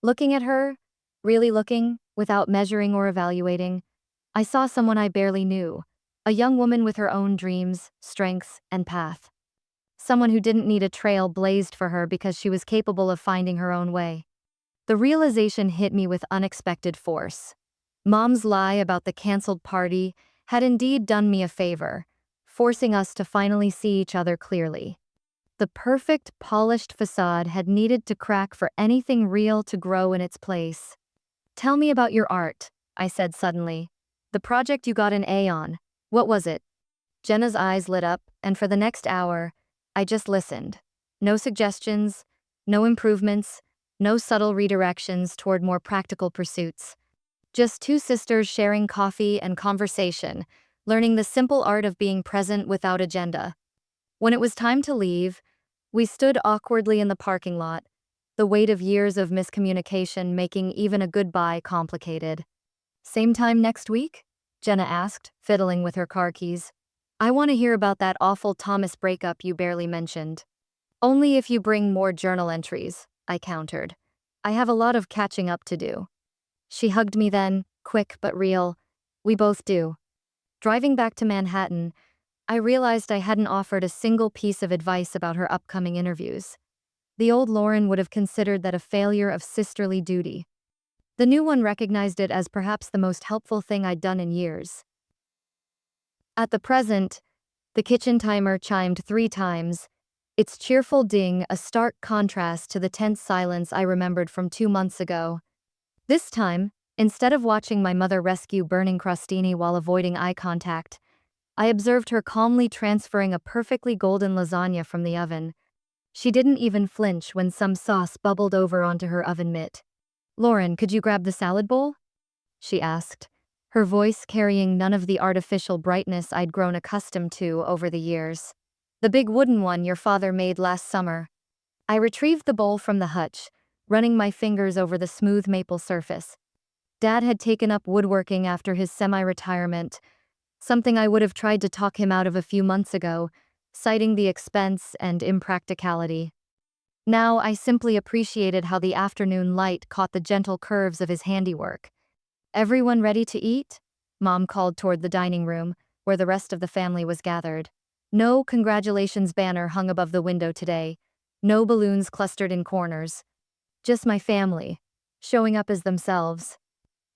Looking at her, really looking, without measuring or evaluating, I saw someone I barely knew, a young woman with her own dreams, strengths, and path. Someone who didn't need a trail blazed for her because she was capable of finding her own way. The realization hit me with unexpected force. Mom's lie about the canceled party had indeed done me a favor, forcing us to finally see each other clearly. The perfect, polished facade had needed to crack for anything real to grow in its place. Tell me about your art, I said suddenly. The project you got an A on. What was it? Jenna's eyes lit up, and for the next hour, I just listened. No suggestions, no improvements, no subtle redirections toward more practical pursuits. Just two sisters sharing coffee and conversation, learning the simple art of being present without agenda. When it was time to leave, we stood awkwardly in the parking lot, the weight of years of miscommunication making even a goodbye complicated. Same time next week? Jenna asked, fiddling with her car keys. I want to hear about that awful Thomas breakup you barely mentioned. Only if you bring more journal entries, I countered. I have a lot of catching up to do. She hugged me then, quick but real. We both do. Driving back to Manhattan, I realized I hadn't offered a single piece of advice about her upcoming interviews. The old Lauren would have considered that a failure of sisterly duty. The new one recognized it as perhaps the most helpful thing I'd done in years. At the present, the kitchen timer chimed 3 times, its cheerful ding a stark contrast to the tense silence I remembered from 2 months ago. This time, instead of watching my mother rescue burning crostini while avoiding eye contact, I observed her calmly transferring a perfectly golden lasagna from the oven. She didn't even flinch when some sauce bubbled over onto her oven mitt. Lauren, could you grab the salad bowl? She asked, her voice carrying none of the artificial brightness I'd grown accustomed to over the years. The big wooden one your father made last summer. I retrieved the bowl from the hutch, running my fingers over the smooth maple surface. Dad had taken up woodworking after his semi-retirement, something I would have tried to talk him out of a few months ago, citing the expense and impracticality. Now I simply appreciated how the afternoon light caught the gentle curves of his handiwork. "Everyone ready to eat?" Mom called toward the dining room, where the rest of the family was gathered. No congratulations banner hung above the window today. No balloons clustered in corners. Just my family, showing up as themselves.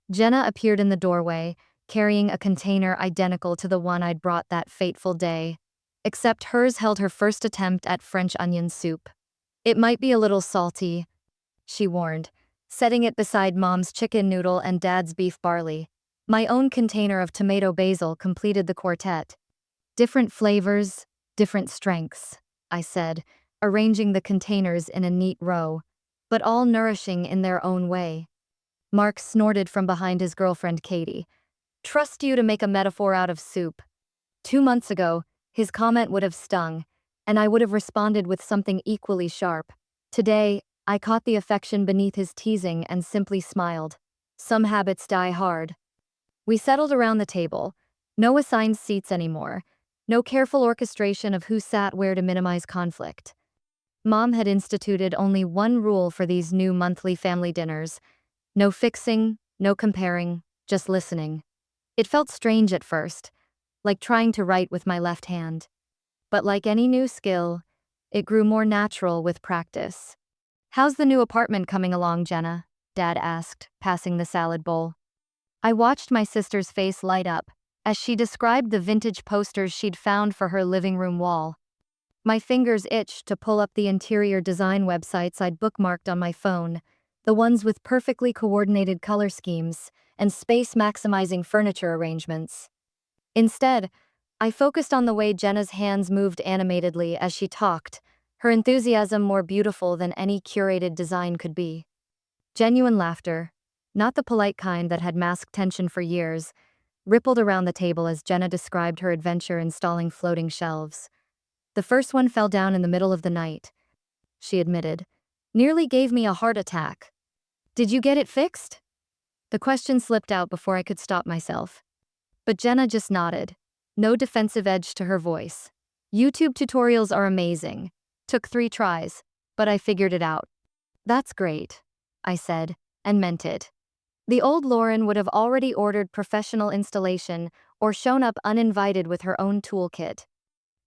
Jenna appeared in the doorway, carrying a container identical to the one I'd brought that fateful day. Except hers held her first attempt at French onion soup. "It might be a little salty," she warned, setting it beside Mom's chicken noodle and Dad's beef barley. My own container of tomato basil completed the quartet. "Different flavors, different strengths," I said, arranging the containers in a neat row, but all nourishing in their own way. Mark snorted from behind his girlfriend Katie. "Trust you to make a metaphor out of soup." 2 months ago, his comment would have stung, and I would have responded with something equally sharp. Today, I caught the affection beneath his teasing and simply smiled. Some habits die hard. We settled around the table. No assigned seats anymore. No careful orchestration of who sat where to minimize conflict. Mom had instituted only one rule for these new monthly family dinners. No fixing, no comparing, just listening. It felt strange at first, like trying to write with my left hand. But like any new skill, it grew more natural with practice. "How's the new apartment coming along, Jenna?" Dad asked, passing the salad bowl. I watched my sister's face light up as she described the vintage posters she'd found for her living room wall. My fingers itched to pull up the interior design websites I'd bookmarked on my phone, the ones with perfectly coordinated color schemes and space-maximizing furniture arrangements. Instead, I focused on the way Jenna's hands moved animatedly as she talked, her enthusiasm more beautiful than any curated design could be. Genuine laughter, not the polite kind that had masked tension for years, rippled around the table as Jenna described her adventure installing floating shelves. "The first one fell down in the middle of the night," she admitted. "Nearly gave me a heart attack." "Did you get it fixed?" The question slipped out before I could stop myself. But Jenna just nodded. No defensive edge to her voice. "YouTube tutorials are amazing. Took 3 tries, but I figured it out." "That's great," I said, and meant it. The old Lauren would have already ordered professional installation or shown up uninvited with her own toolkit.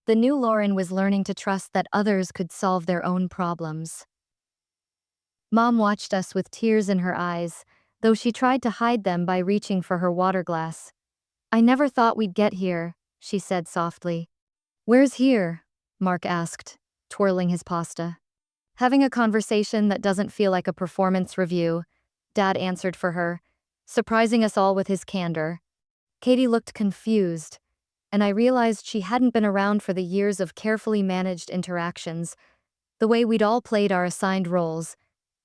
The new Lauren was learning to trust that others could solve their own problems. Mom watched us with tears in her eyes, though she tried to hide them by reaching for her water glass. "I never thought we'd get here," she said softly. "Where's here?" Mark asked, twirling his pasta. "Having a conversation that doesn't feel like a performance review," Dad answered for her, surprising us all with his candor. Katie looked confused, and I realized she hadn't been around for the years of carefully managed interactions, the way we'd all played our assigned roles,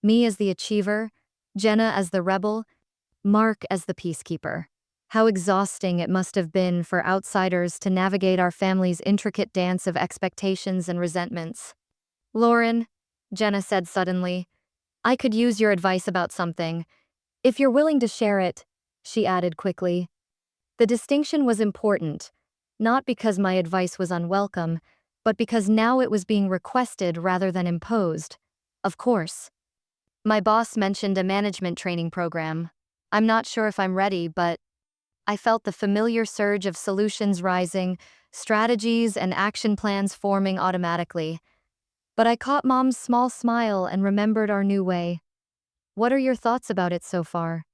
me as the achiever, Jenna as the rebel, Mark as the peacekeeper. How exhausting it must have been for outsiders to navigate our family's intricate dance of expectations and resentments. "Lauren," Jenna said suddenly, "I could use your advice about something. If you're willing to share it," she added quickly. The distinction was important, not because my advice was unwelcome, but because now it was being requested rather than imposed. Of course. "My boss mentioned a management training program. I'm not sure if I'm ready, but..." I felt the familiar surge of solutions rising, strategies and action plans forming automatically. But I caught Mom's small smile and remembered our new way. "What are your thoughts about it so far?"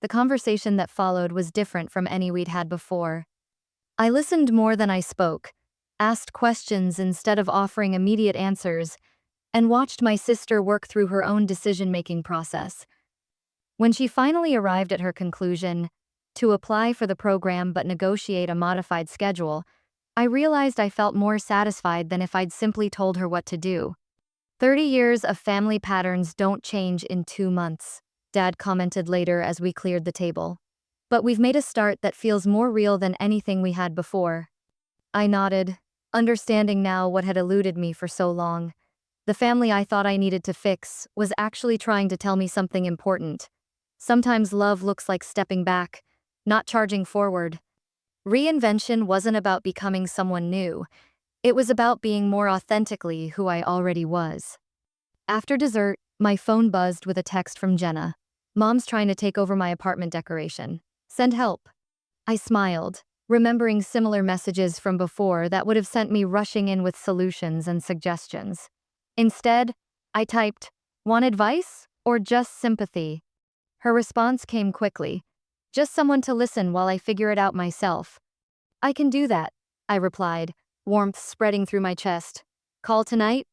The conversation that followed was different from any we'd had before. I listened more than I spoke, asked questions instead of offering immediate answers, and watched my sister work through her own decision-making process. When she finally arrived at her conclusion, to apply for the program but negotiate a modified schedule, I realized I felt more satisfied than if I'd simply told her what to do. 30 years of family patterns don't change in 2 months, Dad commented later as we cleared the table. But we've made a start that feels more real than anything we had before. I nodded, understanding now what had eluded me for so long. The family I thought I needed to fix was actually trying to tell me something important. Sometimes love looks like stepping back, not charging forward. Reinvention wasn't about becoming someone new. It was about being more authentically who I already was. After dessert, my phone buzzed with a text from Jenna. Mom's trying to take over my apartment decoration. Send help. I smiled, remembering similar messages from before that would have sent me rushing in with solutions and suggestions. Instead, I typed, "Want advice or just sympathy?" Her response came quickly. "Just someone to listen while I figure it out myself." "I can do that," I replied, warmth spreading through my chest. "Call tonight?"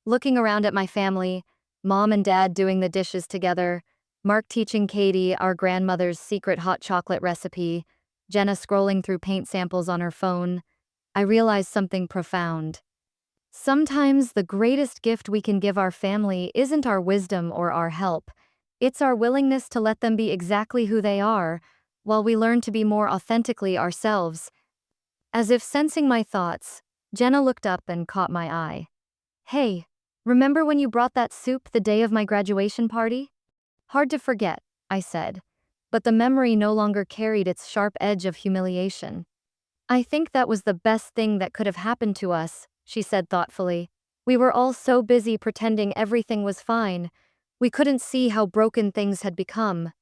Looking around at my family, Mom and Dad doing the dishes together, Mark teaching Katie our grandmother's secret hot chocolate recipe, Jenna scrolling through paint samples on her phone, I realized something profound. Sometimes the greatest gift we can give our family isn't our wisdom or our help. It's our willingness to let them be exactly who they are, while we learn to be more authentically ourselves. As if sensing my thoughts, Jenna looked up and caught my eye. "Hey, remember when you brought that soup the day of my graduation party?" "Hard to forget," I said, but the memory no longer carried its sharp edge of humiliation. "I think that was the best thing that could have happened to us," she said thoughtfully. "We were all so busy pretending everything was fine. We couldn't see how broken things had become."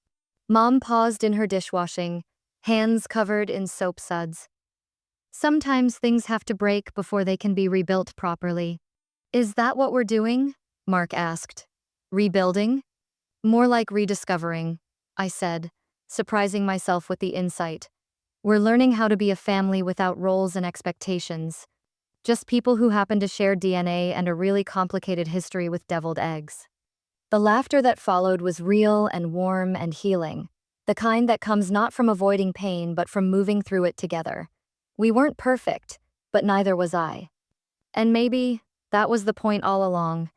Mom paused in her dishwashing, hands covered in soap suds. "Sometimes things have to break before they can be rebuilt properly." "Is that what we're doing?" Mark asked. "Rebuilding?" "More like rediscovering," I said, surprising myself with the insight. "We're learning how to be a family without roles and expectations. Just people who happen to share DNA and a really complicated history with deviled eggs." The laughter that followed was real and warm and healing, the kind that comes not from avoiding pain but from moving through it together. We weren't perfect, but neither was I. And maybe that was the point all along.